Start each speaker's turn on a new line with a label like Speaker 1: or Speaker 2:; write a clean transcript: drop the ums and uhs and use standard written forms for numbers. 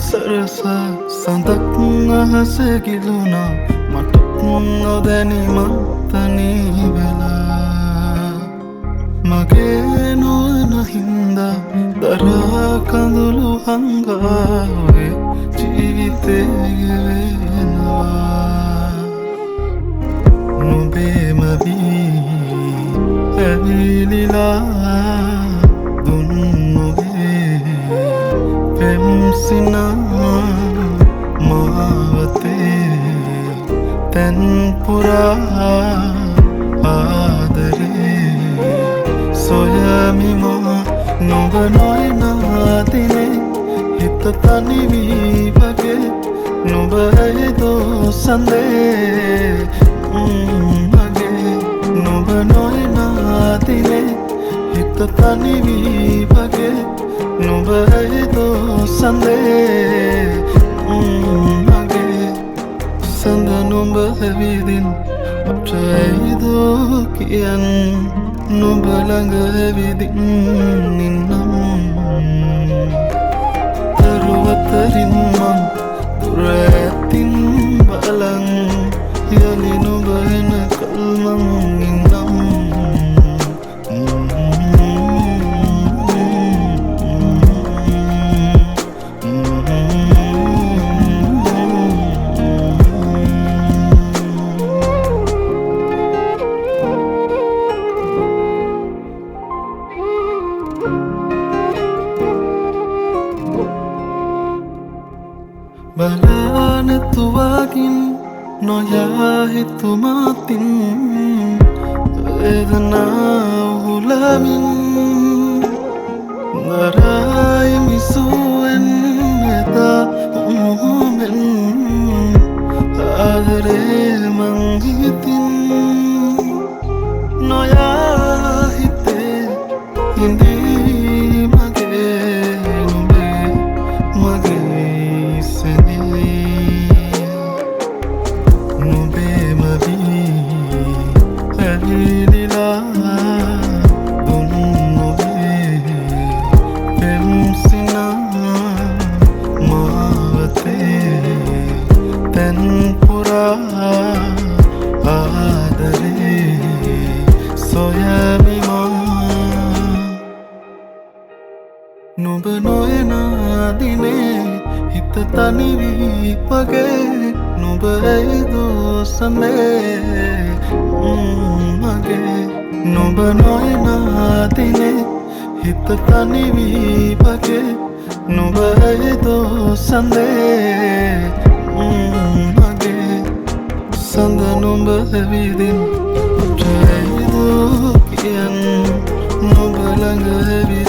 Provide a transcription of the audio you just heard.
Speaker 1: සරසා සඳක් අහස ගිලුණා මටත් නොදැනීමක් තනී වෙලා මගේ නොවන හින්දා දරා කඳුළු හංගාවේ ජීවිතේ ගෙවෙනවා නුඹේම වී ඇවිලිලා දුන් නොවේ පෙම්සිනා මාවතේ තැන්පුරා ආදරේ සොයමිමා නොබ නොයනාතිනේ හිත තනිවී වගේ නොබ ඇයදෝ සඳේ මගේ නොබ නොයනාතිනේ හිත තනිවී වගේ නොබ ඇයදෝ සඳේ මගේ සඳ නොබ ඇවිදින් අපට ඇයිදෝ කියන් නොබ ළඟ ඇවිදින් නින්නම් දරුවතරින් මං දුර ඇතින් බලන් යලි නොබ එනකල් මං ඉන්නම් බලනතුවාකින් නොයා හිතුමාතින් වේදනාව හුලමින් නරාය මිසුවෙන් එදා උමුමෙන් ආදරේ මං හිතින් නොයා හිතේ හිඳී මගේ නුඹේ මගේ නුඹේම වී ඇවිලිලා දුන් නොවේ පෙම්සිනා මාවතේ තැන්පුරා ආදරේ සොයමිමා නුඹ නොයනා දිනේ හිත තනිවී වගේ නුඹ ඇයිදෝ සඳේ මගේ නුඹ නොයනා දිනේ හිත තනිවී වගේ නුඹ ඇයිදෝ සඳේ මගේ සඳ නුඹ ඇවිදින් අපට ඇයිදෝ කියන් නුඹ ළඟ ඇවිදින්